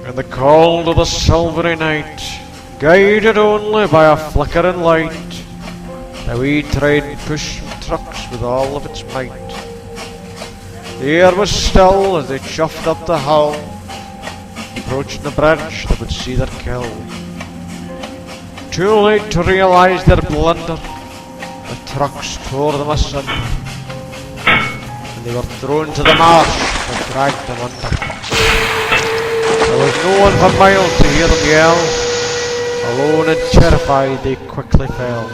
In the cold of the silvery night, guided only by a flickering light, the wee train pushed trucks with all of its might. The air was still as they chuffed up the hill, approaching the bridge that would see their kill. Too late to realise their blunder, the trucks tore them asunder, and they were thrown to the marsh that dragged them under. There was no one for miles to hear them yell. Alone and terrified they quickly fell,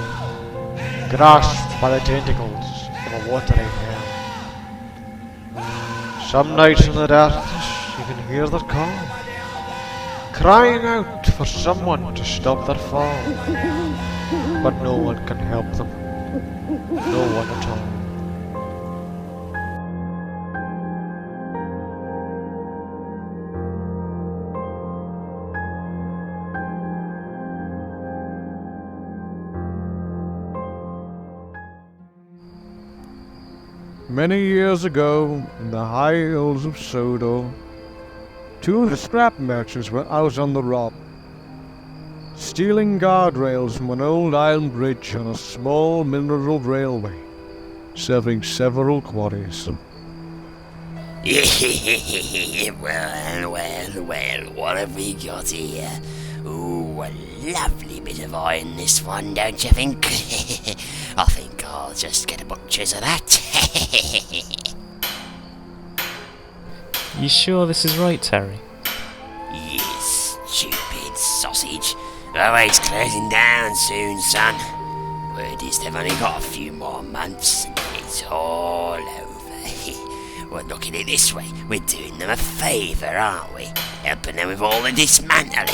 grasped by the tentacles of a watery hell. Some nights in the darkness you can hear their call, crying out for someone to stop their fall. But no one can help them, no one at all. Many years ago, in the high hills of Sodor, two of the scrap merchants were out on the rob, stealing guardrails from an old iron bridge on a small mineral railway, serving several quarries. Well, what have we got here? Ooh, a lovely bit of iron this one, don't you think? I think I'll just get a butcher's of that. You sure this is right, Terry? You stupid sausage. Railway's closing down soon, son. Word is they've only got a few more months and it's all over. Well, look at it this way, we're doing them a favour, aren't we? Helping them with all the dismantling.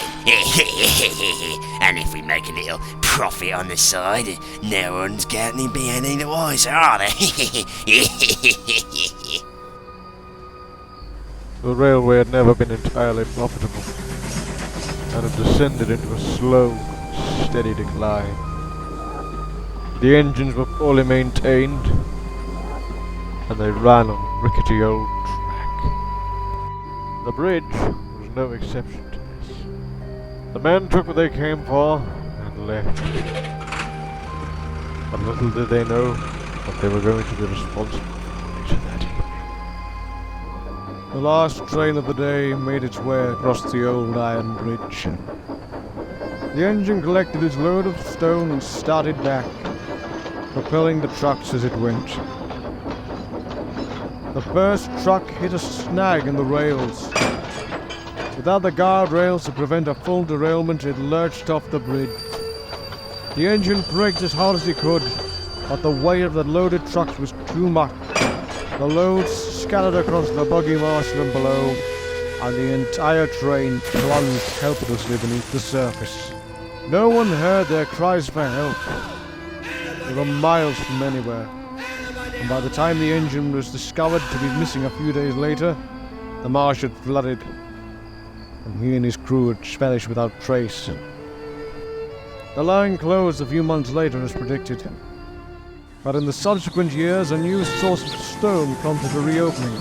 And if we make a little profit on the side, no one's going to be any the wiser, are they? The railway had never been entirely profitable, and had descended into a slow, steady decline. The engines were poorly maintained, and they ran on rickety old track. The bridge was no exception to this. The men took what they came for and left. But little did they know that they were going to be responsible for later that evening. The last train of the day made its way across the old iron bridge. The engine collected its load of stone and started back, propelling the trucks as it went. The first truck hit a snag in the rails. Without the guardrails to prevent a full derailment, it lurched off the bridge. The engine braked as hard as he could, but the weight of the loaded trucks was too much. The loads scattered across the boggy marshland below, and the entire train plunged helplessly beneath the surface. No one heard their cries for help. They were miles from anywhere, and by the time the engine was discovered to be missing a few days later, the marsh had flooded, and he and his crew had vanished without trace. The line closed a few months later as predicted, but in the subsequent years a new source of stone prompted a reopening.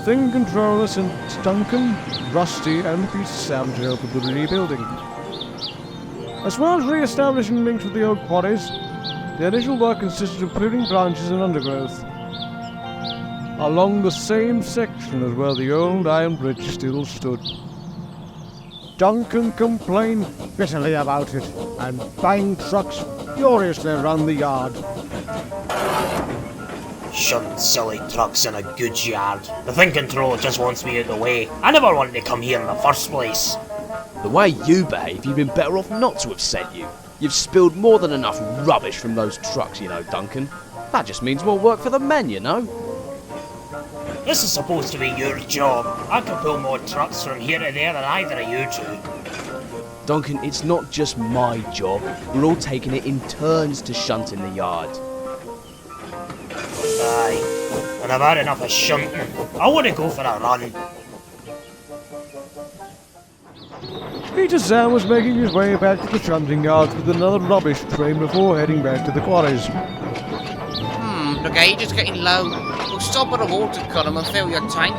Thing controller sent Duncan, Rusty and Mr.S to help with the rebuilding. As well as re-establishing links with the old quarries, the initial work consisted of clearing branches and undergrowth along the same section as where the old iron bridge still stood. Duncan complained bitterly about it and banged trucks furiously around the yard. Shunting silly trucks in a goods yard. The thing controller just wants me out of the way. I never wanted to come here in the first place. The way you behave, you've been better off not to have sent you. You've spilled more than enough rubbish from those trucks, you know, Duncan. That just means more work for the men, you know. This is supposed to be your job. I can pull more trucks from here to there than either of you two. Duncan, it's not just my job. We're all taking it in turns to shunt in the yard. Aye, and I've had enough of shunting. I want to go for a run. Mr.S was making his way back to the shunting yards with another rubbish train before heading back to the quarries. The gauge is getting low. Look, stop at a water column and fill your tank.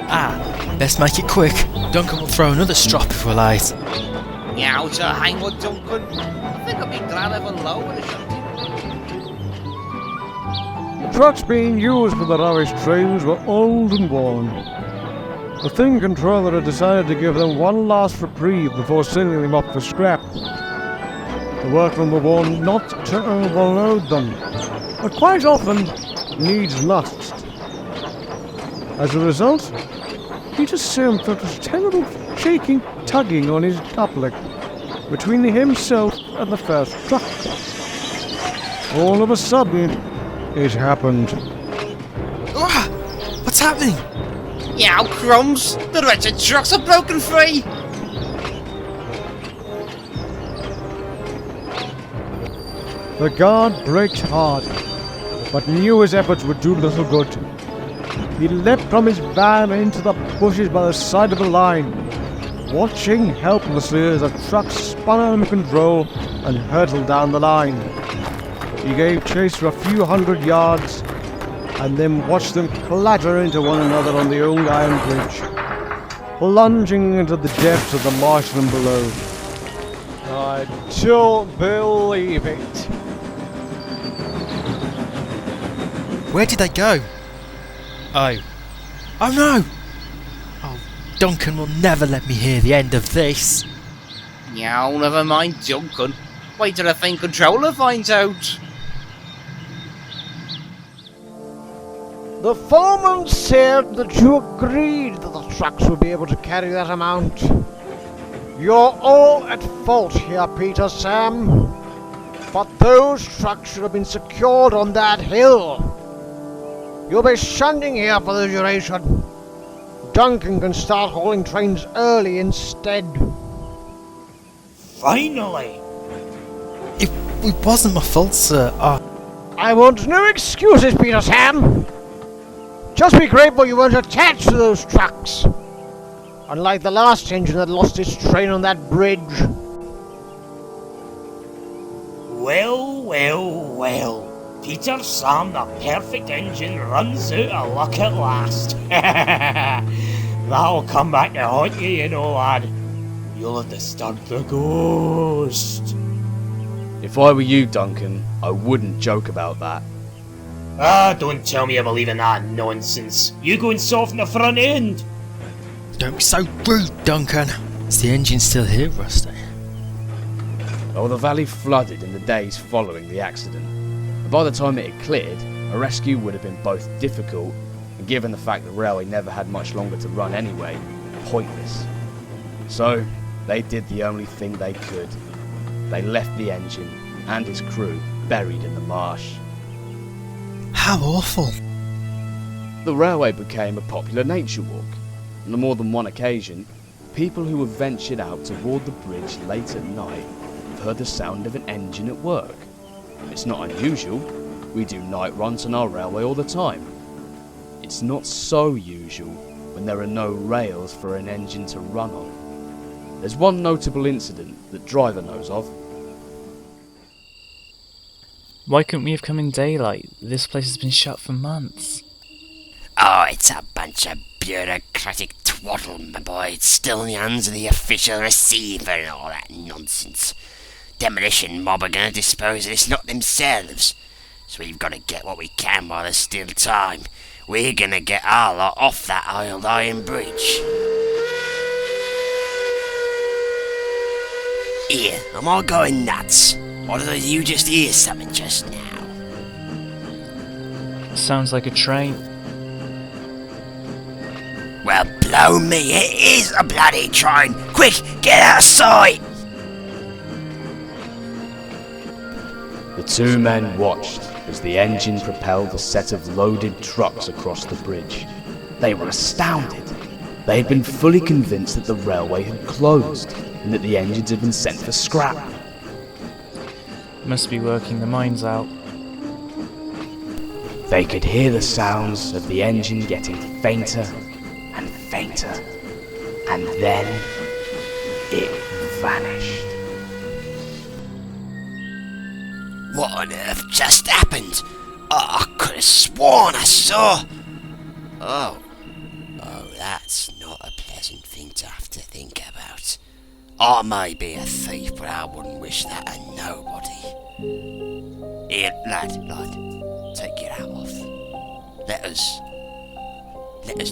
Ah, best make it quick. Duncan will throw another strop if we're late. Yeah, so hang with Duncan. I think I'd be glad if I lower the shot. The trucks being used for the rubbish trains were old and worn. The thing controller had decided to give them one last reprieve before sending them up for scrap. The workmen were warned not to overload them, but quite often needs must. As a result, Peter Sam felt a terrible shaking tugging on his doublet between himself and the first truck. All of a sudden, it happened. Ah, what's happening? Yeah, crumbs! The wretched trucks are broken free! The guard braked hard, but knew his efforts would do little good. He leapt from his van into the bushes by the side of the line, watching helplessly as the truck spun out of control and hurtled down the line. He gave chase for a few hundred yards, and then watched them clatter into one another on the old iron bridge, plunging into the depths of the marshland below. I don't believe it. Where did they go? Oh. Oh no! Oh, Duncan will never let me hear the end of this. Yeah, never mind Duncan. Wait till the thing controller finds out. The foreman said that you agreed that the trucks would be able to carry that amount. You're all at fault here, Peter Sam. But those trucks should have been secured on that hill. You'll be standing here for the duration. Duncan can start hauling trains early instead. Finally! It wasn't my fault, sir. I want no excuses, Peter Sam. Just be grateful you weren't attached to those trucks. Unlike the last engine that lost its train on that bridge. Well. Peter Sam, the perfect engine, runs out of luck at last. That'll come back to haunt you, you know, lad. You'll have disturbed the ghost. If I were you, Duncan, I wouldn't joke about that. Ah, don't tell me you believe in that nonsense. You go and soften the front end. Don't be so rude, Duncan. Is the engine still here, Rusty? Well, the valley flooded in the days following the accident. And by the time it had cleared, a rescue would have been both difficult and, given the fact the railway never had much longer to run anyway, pointless. So, they did the only thing they could. They left the engine and his crew buried in the marsh. How awful. The railway became a popular nature walk, and on more than one occasion, people who have ventured out toward the bridge late at night have heard the sound of an engine at work. It's not unusual. We do night runs on our railway all the time. It's not so usual when there are no rails for an engine to run on. There's one notable incident that driver knows of. Why couldn't we have come in daylight? This place has been shut for months. Oh, it's a bunch of bureaucratic twaddle, my boy. It's still in the hands of the official receiver and all that nonsense. Demolition mob are going to dispose of this lot themselves. So we've got to get what we can while there's still time. We're going to get our lot off that old iron bridge. Here, am I going nuts? Or did you just hear something just now? Sounds like a train. Well, blow me, it is a bloody train! Quick, get out of sight! The two men watched as the engine propelled a set of loaded trucks across the bridge. They were astounded. They had been fully convinced that the railway had closed and that the engines had been sent for scrap. Must be working the mines out. They could hear the sounds of the engine getting fainter and fainter, and then it vanished. What on earth just happened? Oh, I could have sworn I saw... Oh, that's not a pleasant thing to have to think about. I may be a thief, but I wouldn't wish that on nobody. Here, lad, take your hat off. Let us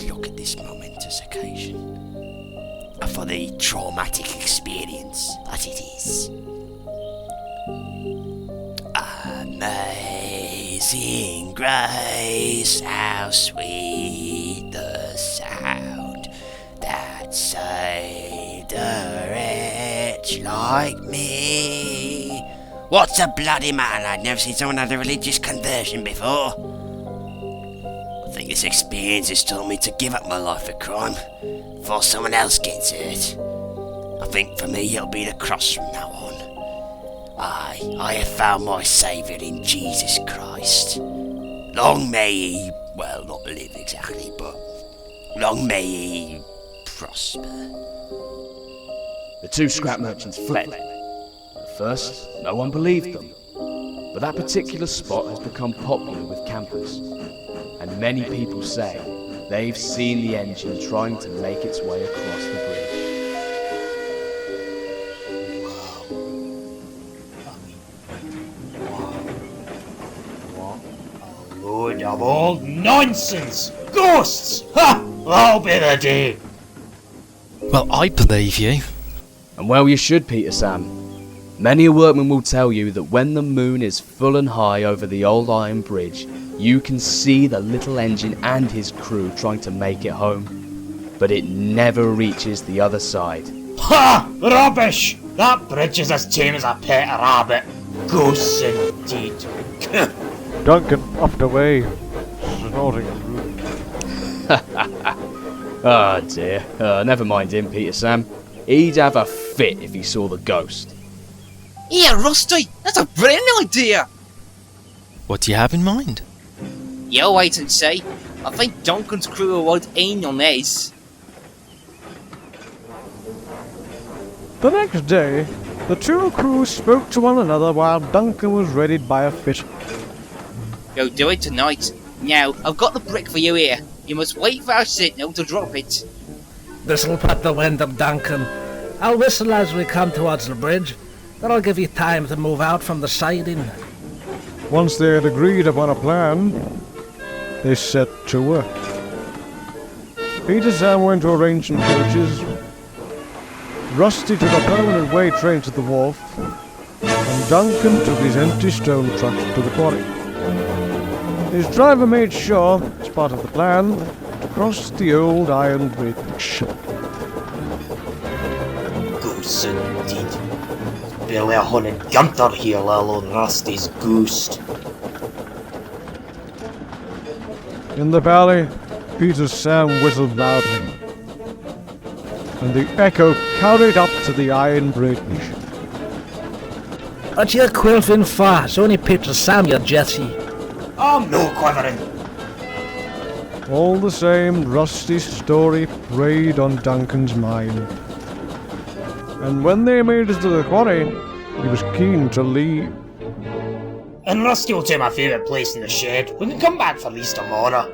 look at this momentous occasion for the traumatic experience that it is. Amazing grace, how sweet the sound that saved a wretch like me. What's the bloody matter, lad? Never seen someone have a religious conversion before. I think this experience has taught me to give up my life for crime before someone else gets hurt. I think for me it'll be the cross from now on. I have found my saviour in Jesus Christ. Long may he, well, not live exactly, but long may he prosper. The two scrap merchants fled. At first, no one believed them. But that particular spot has become popular with campers. And many people say they've seen the engine trying to make its way across the bridge. Load of old nonsense! Ghosts! Ha! That'll be the day! Well, I believe you. And well you should, Peter Sam. Many a workman will tell you that when the moon is full and high over the old iron bridge, you can see the little engine and his crew trying to make it home. But it never reaches the other side. Ha! Rubbish! That bridge is as tame as a pet rabbit. Ghosts indeed. Duncan puffed away, snorting and rude. Oh dear. Never mind him, Peter Sam. He'd have a fit if he saw the ghost. Yeah, Rusty, that's a brilliant idea! What do you have in mind? You wait and see. I think Duncan's crew are right in on this. The next day, the two crews spoke to one another while Duncan was readied by a fit. You'll do it tonight. Now, I've got the brick for you here. You must wait for our signal to drop it. This'll put the wind up, Duncan. I'll whistle as we come towards the bridge. That'll give you time to move out from the siding. Once they had agreed upon a plan, they set to work. Peter Sam went to arrange some coaches. Rusty took a permanent way train to the wharf, and Duncan took his empty stone truck to the quarry. His driver made sure, as part of the plan, to cross the old iron bridge. Ghosts indeed. Barely a hunted Gunter here, let alone Rusty's ghost. In the valley, Peter Sam whistled loudly, and the echo carried up to the iron bridge. What you quilting for? It's only Peter Sam, you Jesse. I'm no quivering. All the same, Rusty's story preyed on Duncan's mind. And when they made it to the quarry, he was keen to leave. And Rusty will take my favourite place in the shed. We can come back for Easter tomorrow.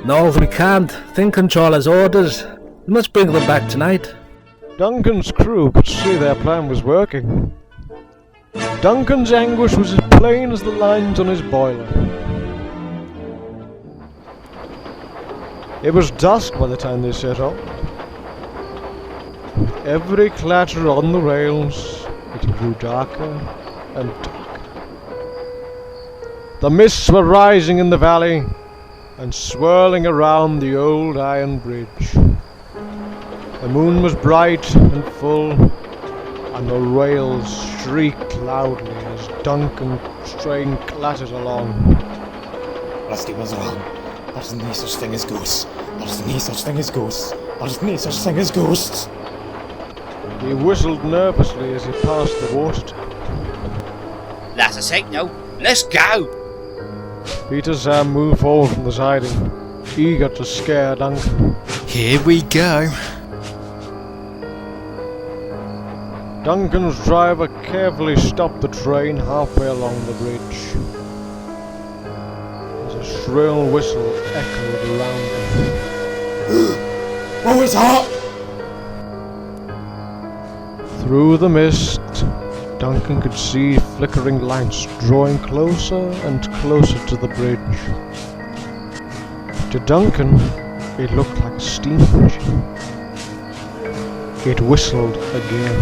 No, we can't. Think control has orders. We must bring them back tonight. Duncan's crew could see their plan was working. Duncan's anguish was as plain as the lines on his boiler. It was dusk by the time they set off. With every clatter on the rails, it grew darker and darker. The mists were rising in the valley and swirling around the old iron bridge. The moon was bright and full, and the rails shrieked loudly as Duncan's train clattered along. Rusty was wrong. There's no such thing as ghosts. There's no such thing as ghosts. There's no such thing as ghosts. He whistled nervously as he passed the water tank. That's a signal. Let's go! Peter Sam moved forward from the siding, eager to scare Duncan. Here we go. Duncan's driver carefully stopped the train halfway along the bridge. As a shrill whistle echoed around them. What was that? Through the mist, Duncan could see flickering lights drawing closer and closer to the bridge. To Duncan, it looked like a steam engine. It whistled again.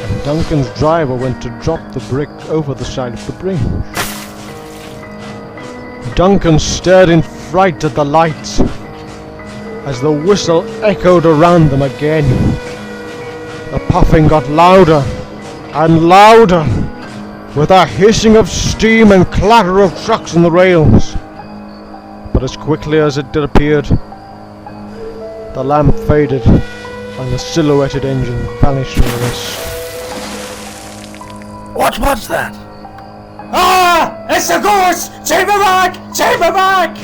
And Duncan's driver went to drop the brick over the side of the bridge. Duncan stared in fright at the lights as the whistle echoed around them again. The puffing got louder and louder, with a hissing of steam and clatter of trucks on the rails. But as quickly as it disappeared, the lamp faded and the silhouetted engine vanished in the mist. What was that? Ah! It's a ghost! Take me back! Take me back!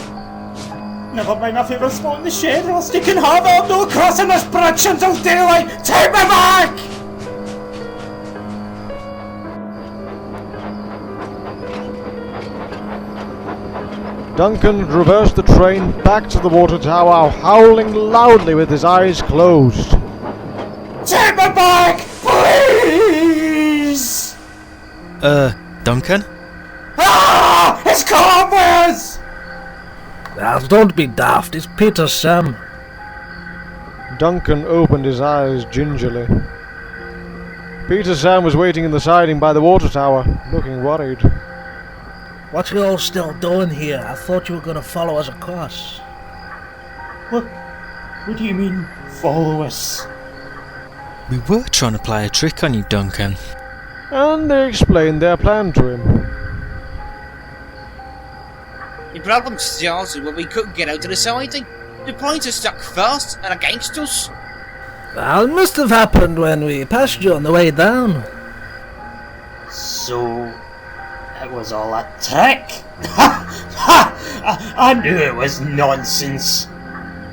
Never mind my favourite spot in the shed, else you can have all no crossing this bridge until daylight! Take me back! Duncan reversed the train back to the water tower, howling loudly with his eyes closed. Take me back! Please! Duncan? Ah! It's Conway's! Now, don't be daft, it's Peter Sam. Duncan opened his eyes gingerly. Peter Sam was waiting in the siding by the water tower, looking worried. What you all still doing here? I thought you were going to follow us across. What do you mean, follow us? We were trying to play a trick on you, Duncan. And they explained their plan to him. The problem started when we couldn't get out of the siding. The points are stuck fast and against us. Well, it must have happened when we passed you on the way down. So, it was all a trick? Ha! Ha! I knew it was nonsense.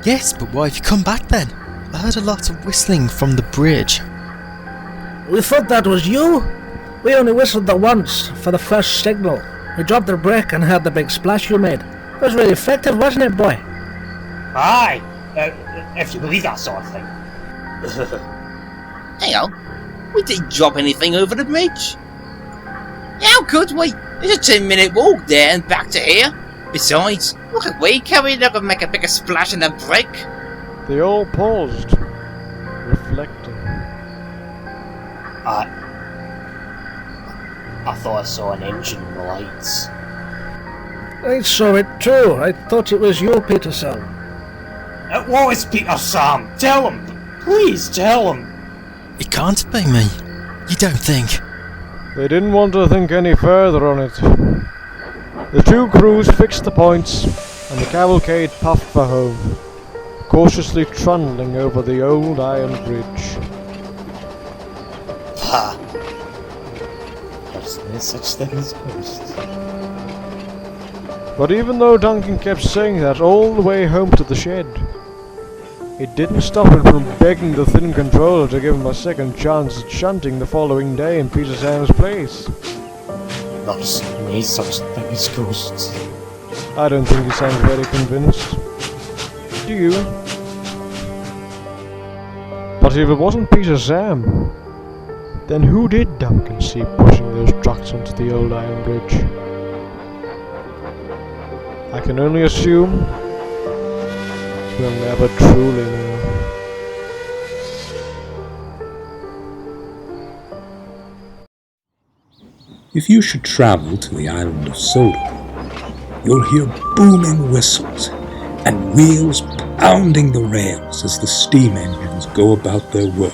Yes, but why have you come back then? I heard a lot of whistling from the bridge. We thought that was you. We only whistled the once for the first signal. We dropped the brake and heard the big splash you made. It was really effective, wasn't it, boy? Aye, if you believe that sort of thing. Hang on, we didn't drop anything over the bridge. How could we? It's a 10-minute walk there and back to here. Besides, what could we carry that would make a bigger splash than the brake? They all paused, reflecting. I thought I saw an engine in the lights. I saw it too. I thought it was you, Peter Sam. It was Peter Sam. Tell him. Please tell him. It can't be me. You don't think? They didn't want to think any further on it. The two crews fixed the points, and the cavalcade puffed for home, cautiously trundling over the old iron bridge. Ha! There's no such thing as ghosts. But even though Duncan kept saying that all the way home to the shed, it didn't stop him from begging the thin controller to give him a second chance at shunting the following day in Peter Sam's place. There's no such thing as ghosts. I don't think he sounds very convinced. Do you? But if it wasn't Peter Sam, then who did Duncan see pushing those trucks onto the old iron bridge? I can only assume we'll never truly know. If you should travel to the island of Sodor, you'll hear booming whistles and wheels pounding the rails as the steam engines go about their work.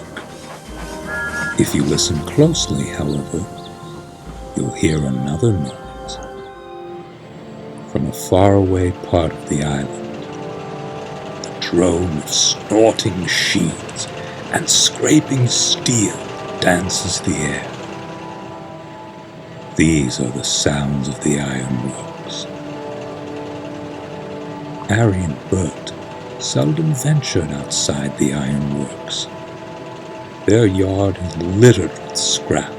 If you listen closely, however, you'll hear another noise. From a faraway part of the island, the drone of snorting machines and scraping steel dances the air. These are the sounds of the ironworks. Harry and Bert seldom ventured outside the ironworks. Their yard is littered with scrap,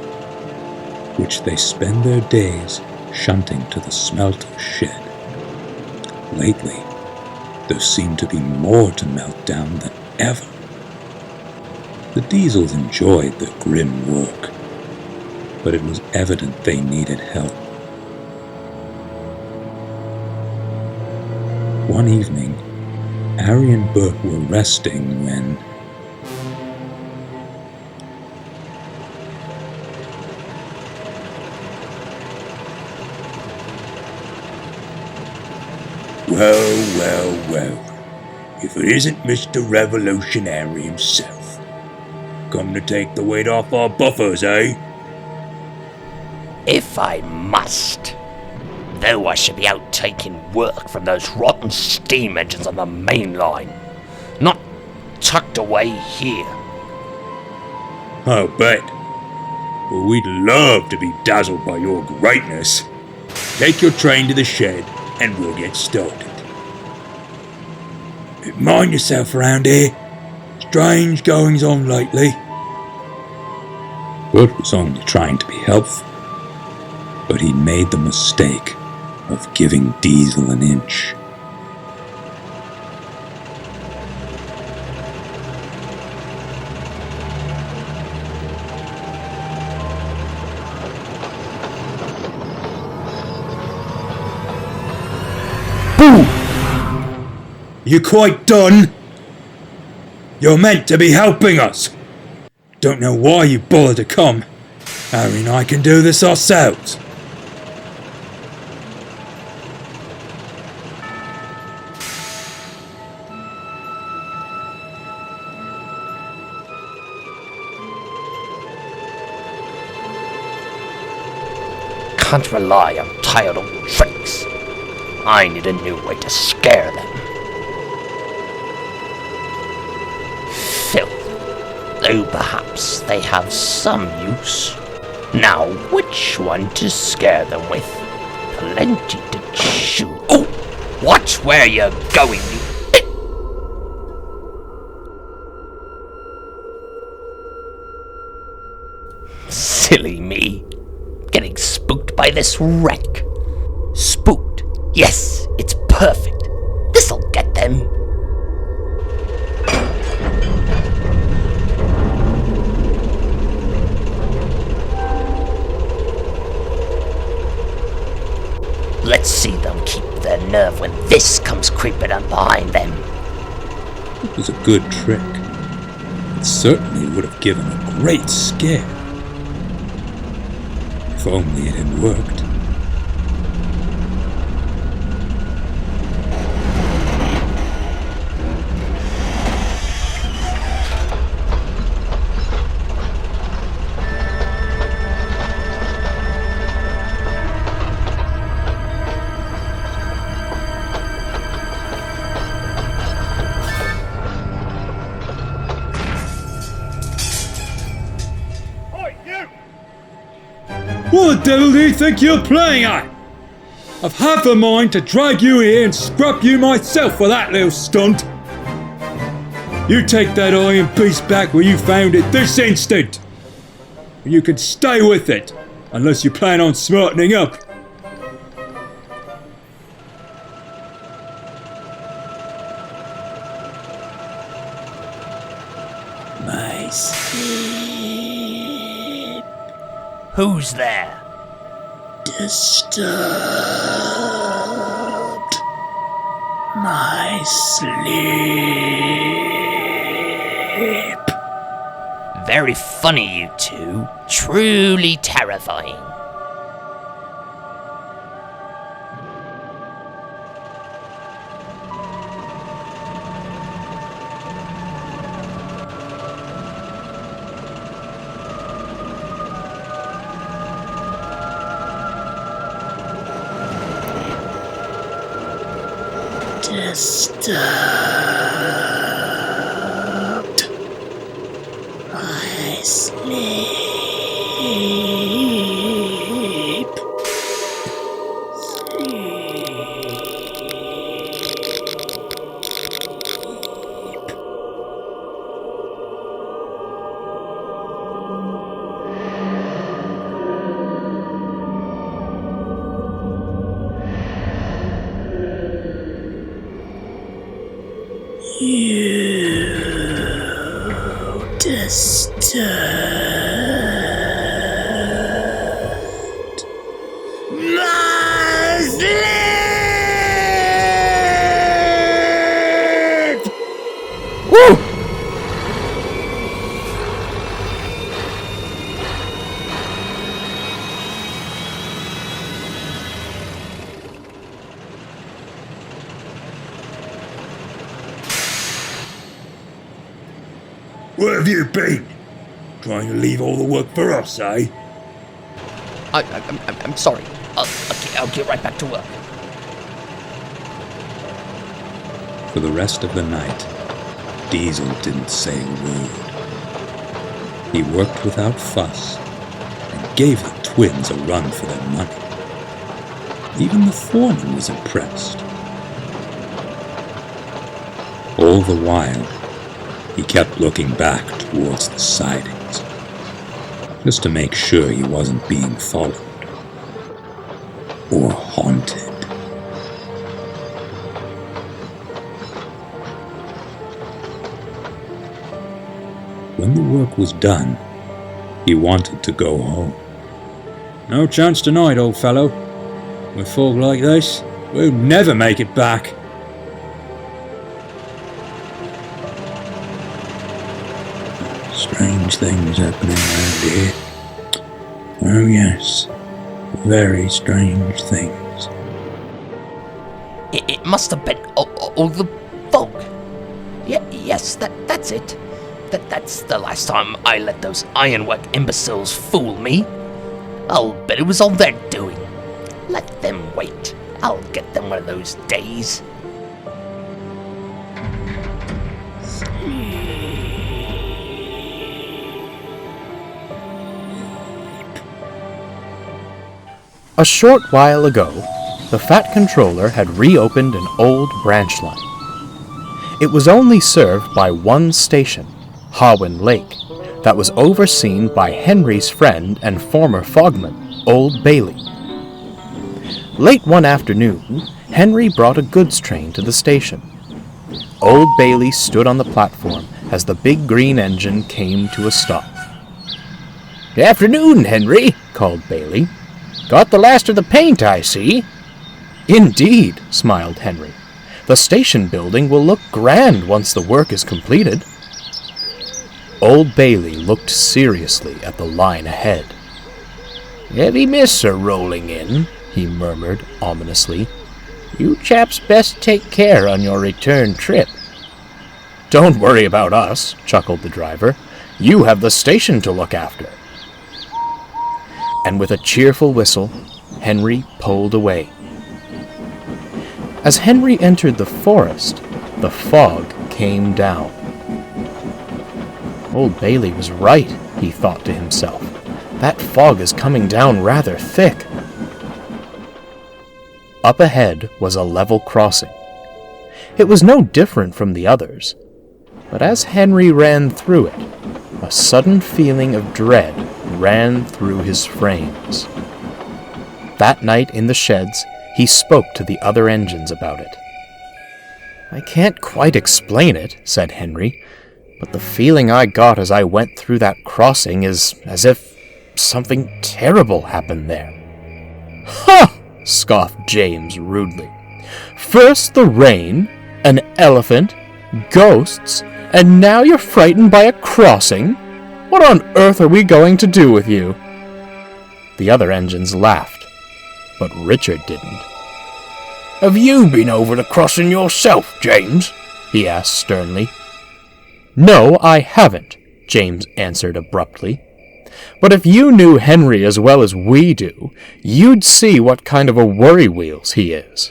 which they spend their days shunting to the smelter shed. Lately, there seemed to be more to melt down than ever. The diesels enjoyed their grim work, but it was evident they needed help. One evening, Harry and Bert were resting when... Well, if it isn't Mr. Revolutionary himself. Come to take the weight off our buffers, eh? If I must. Though I should be out taking work from those rotten steam engines on the main line. Not tucked away here. I'll bet. Well, we'd love to be dazzled by your greatness. Take your train to the shed and we'll get started. Mind yourself around here. Strange goings on lately. Bert was only trying to be helpful, but he made the mistake of giving Diesel an inch. Boom! You quite done? You're meant to be helping us. Don't know why you bothered to come. Harry and I can do this ourselves. Can't rely on tired old tricks. I need a new way to scare them. Filth. Though perhaps they have some use. Now, which one to scare them with? Plenty to chew. Oh! Watch where you're going, you... Silly me. Getting spooked by this wreck. Spooked. Yes, it's perfect. This'll get them. Let's see them keep their nerve when this comes creeping up behind them. It was a good trick. It certainly would have given a great scare. If only it had worked. What the devil do you think you're playing at? I've half a mind to drag you here and scrap you myself for that little stunt. You take that iron piece back where you found it this instant. You can stay with it, unless you plan on smartening up. My sleep. Who's there? Disturbed. My sleep. Very funny, you two. Truly terrifying. Disturbed. My sleep. You disturbed my sleep! Woo! Where have you been? Trying to leave all the work for us, eh? I'm sorry. I'll get right back to work. For the rest of the night, Diesel didn't say a word. He worked without fuss and gave the twins a run for their money. Even the foreman was impressed. All the while, he kept looking back towards the sidings, just to make sure he wasn't being followed or haunted. When the work was done, he wanted to go home. No chance tonight, old fellow. With fog like this, we'll never make it back. Strange things happening around here. Oh yes, very strange things. It must have been all the fog. Yes, that's it. That's the last time I let those ironwork imbeciles fool me. I'll bet it was all their doing. Let them wait. I'll get them one of those days. A short while ago, the Fat Controller had reopened an old branch line. It was only served by one station, Hawin Lake, that was overseen by Henry's friend and former fogman, Old Bailey. Late one afternoon, Henry brought a goods train to the station. Old Bailey stood on the platform as the big green engine came to a stop. "Good afternoon, Henry," called Bailey. "Got the last of the paint, I see." "Indeed," smiled Henry. "The station building will look grand once the work is completed." Old Bailey looked seriously at the line ahead. "Heavy mists are rolling in," he murmured ominously. "You chaps best take care on your return trip." "Don't worry about us," chuckled the driver. "You have the station to look after." And with a cheerful whistle, Henry pulled away. As Henry entered the forest, the fog came down. Old Bailey was right, he thought to himself. That fog is coming down rather thick. Up ahead was a level crossing. It was no different from the others, but as Henry ran through it, a sudden feeling of dread ran through his frames. That night in the sheds, he spoke to the other engines about it. "I can't quite explain it," said Henry, "but the feeling I got as I went through that crossing is as if something terrible happened there." "Ha!" scoffed James rudely. "First the rain, an elephant, ghosts, and now you're frightened by a crossing? What on earth are we going to do with you?" The other engines laughed, but Richard didn't. "Have you been over the crossing yourself, James?" he asked sternly. "No, I haven't," James answered abruptly. "But if you knew Henry as well as we do, you'd see what kind of a worry-wheels he is."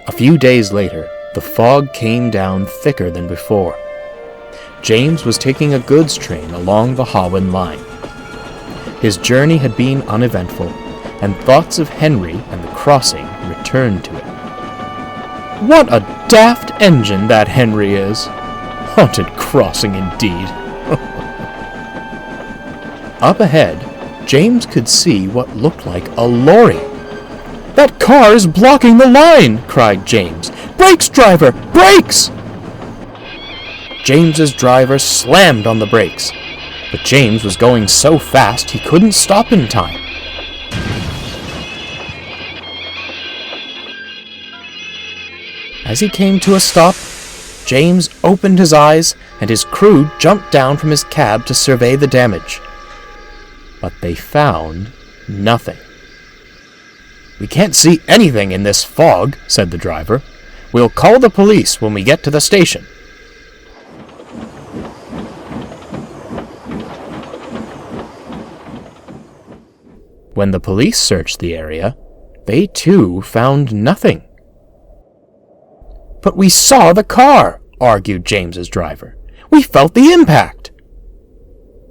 A few days later, the fog came down thicker than before. James was taking a goods train along the Hawin line. His journey had been uneventful, and thoughts of Henry and the crossing returned to it. What a daft engine that Henry is! Haunted crossing indeed! Up ahead, James could see what looked like a lorry. "That car is blocking the line!" cried James. Brakes, driver! Brakes! James's driver slammed on the brakes, but James was going so fast he couldn't stop in time. As he came to a stop, James opened his eyes and his crew jumped down from his cab to survey the damage. But they found nothing. "We can't see anything in this fog," said the driver. "We'll call the police when we get to the station." When the police searched the area, they too found nothing. "But we saw the car," argued James's driver. "We felt the impact."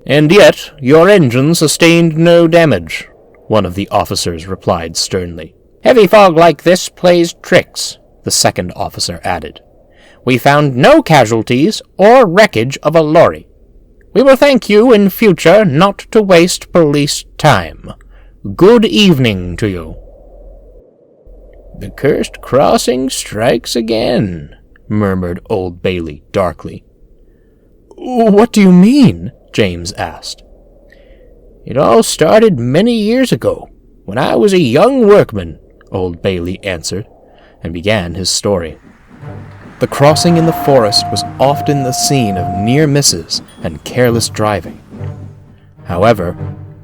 "And yet your engine sustained no damage," one of the officers replied sternly. "Heavy fog like this plays tricks," the second officer added. "We found no casualties or wreckage of a lorry. We will thank you in future not to waste police time. Good evening to you." "The cursed crossing strikes again," murmured Old Bailey darkly. "What do you mean?" James asked. "It all started many years ago, when I was a young workman," Old Bailey answered, and began his story. The crossing in the forest was often the scene of near misses and careless driving. However,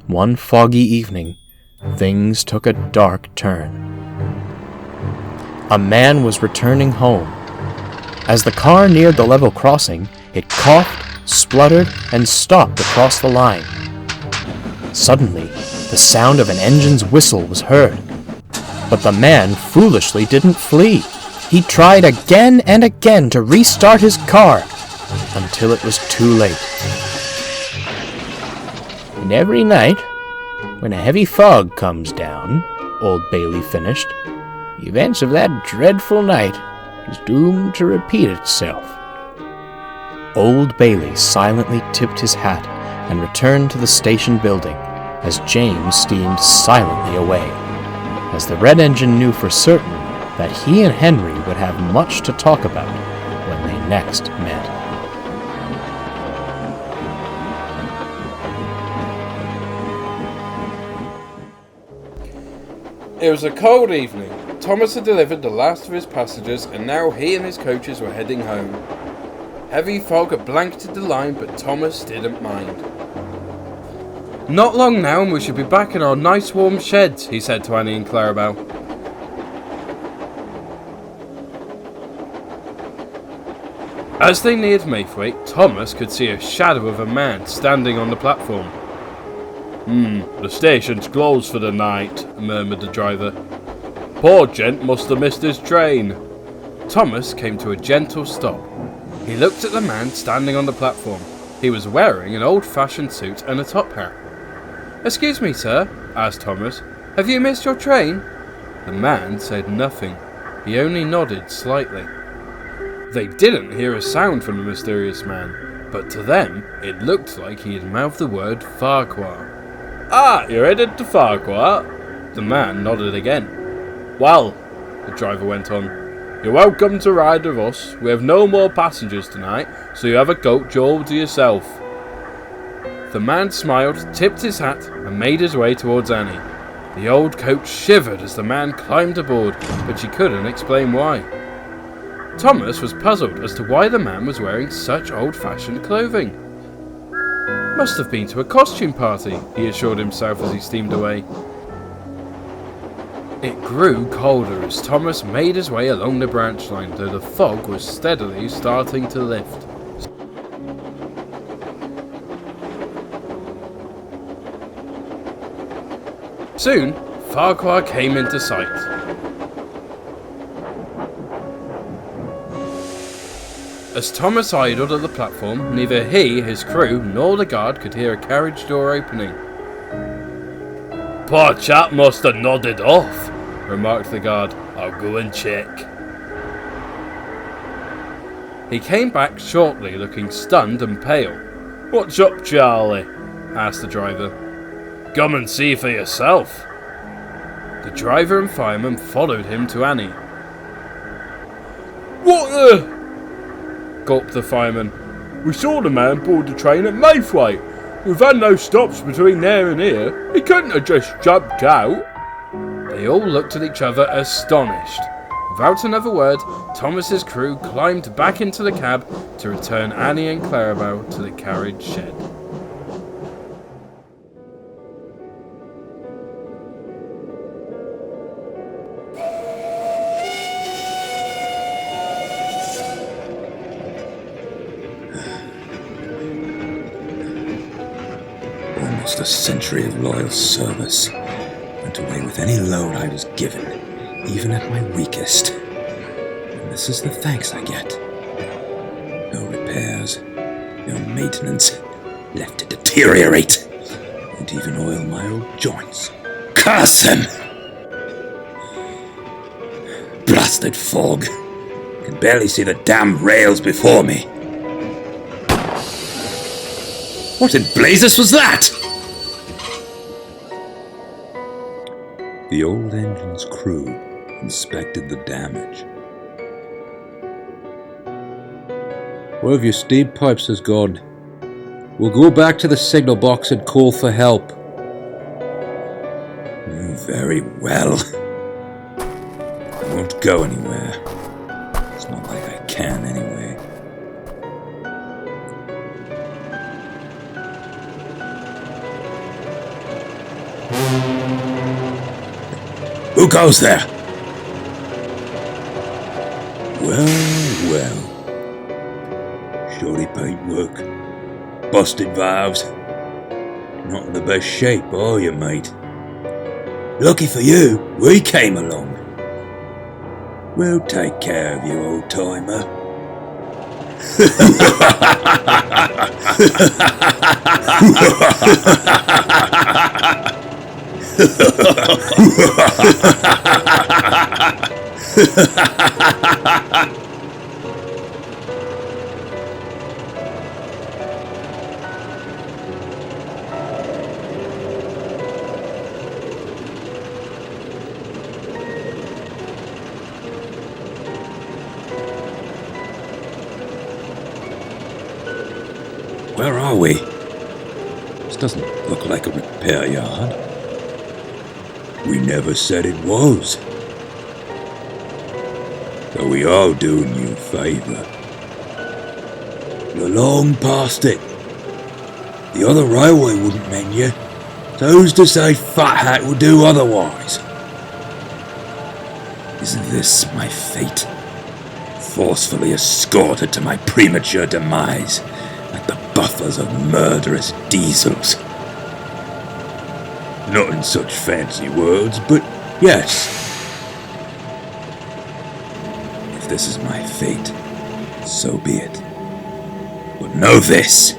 one foggy evening, things took a dark turn. A man was returning home. As the car neared the level crossing, it coughed, spluttered, and stopped across the line. Suddenly, the sound of an engine's whistle was heard. But the man foolishly didn't flee. He tried again and again to restart his car, until it was too late. "And every night, when a heavy fog comes down," Old Bailey finished, "the events of that dreadful night is doomed to repeat itself." Old Bailey silently tipped his hat and returned to the station building as James steamed silently away, as the red engine knew for certain that he and Henry would have much to talk about when they next met. It was a cold evening. Thomas had delivered the last of his passengers, and now he and his coaches were heading home. Heavy fog had blanketed the line, but Thomas didn't mind. "Not long now and we should be back in our nice warm sheds," he said to Annie and Clarabelle. As they neared Maythwaite, Thomas could see a shadow of a man standing on the platform. The station's closed for the night," murmured the driver. "Poor gent must have missed his train." Thomas came to a gentle stop. He looked at the man standing on the platform. He was wearing an old-fashioned suit and a top hat. "Excuse me, sir," asked Thomas. "Have you missed your train?" The man said nothing. He only nodded slightly. They didn't hear a sound from the mysterious man, but to them it looked like he had mouthed the word Farquhar. "Ah, you're headed to Farquhar?" The man nodded again. "Well," the driver went on, "you're welcome to ride with us. We have no more passengers tonight, so you have a coach all to yourself." The man smiled, tipped his hat, and made his way towards Annie. The old coach shivered as the man climbed aboard, but she couldn't explain why. Thomas was puzzled as to why the man was wearing such old-fashioned clothing. "Must have been to a costume party," he assured himself as he steamed away. It grew colder as Thomas made his way along the branch line, though the fog was steadily starting to lift. Soon, Farquhar came into sight. As Thomas idled at the platform, neither he, his crew, nor the guard could hear a carriage door opening. "Poor chap must have nodded off," remarked the guard. "I'll go and check." He came back shortly, looking stunned and pale. "What's up, Charlie?" asked the driver. "Come and see for yourself." The driver and fireman followed him to Annie. What the? Gulped the fireman. We saw the man board the train at Mayflight. We've had no stops between there and here. He couldn't have just jumped out. They all looked at each other astonished. Without another word, Thomas's crew climbed back into the cab to return Annie and Clarabelle to the carriage shed. Almost a century of loyal service. Went away with any load I was given, even at my weakest. And this is the thanks I get. No repairs, no maintenance, left to deteriorate. Won't even oil my old joints. Curse them! Blasted fog. Can barely see the damn rails before me. What in blazes was that? The old engine's crew inspected the damage. One of your steam pipes has gone. We'll go back to the signal box and call for help. Very well. I won't go anywhere. It's not like I can anyway. Who goes there? Well. Surely paid work. Busted valves. Not in the best shape, are you, mate? Lucky for you, we came along. We'll take care of you, old timer. Where are we? This doesn't look like a repair yard. We never said it was. Though we are doing you a favour. You're long past it. The other railway wouldn't mend you, so who's to say Fat Hat will do otherwise? Isn't this my fate? Forcefully escorted to my premature demise at the buffers of murderous diesels. Not in such fancy words, but yes. If this is my fate, so be it. But know this,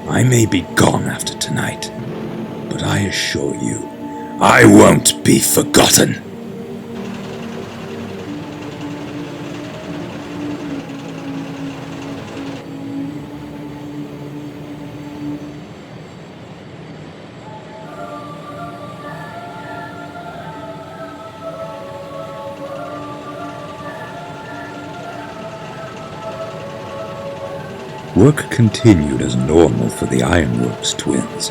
I may be gone after tonight, but I assure you, I won't be forgotten. Work continued as normal for the Ironworks twins.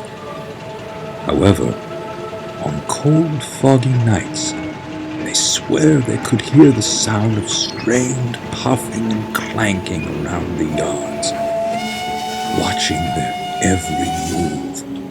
However, on cold, foggy nights, they swear they could hear the sound of strained puffing and clanking around the yards, watching their every move.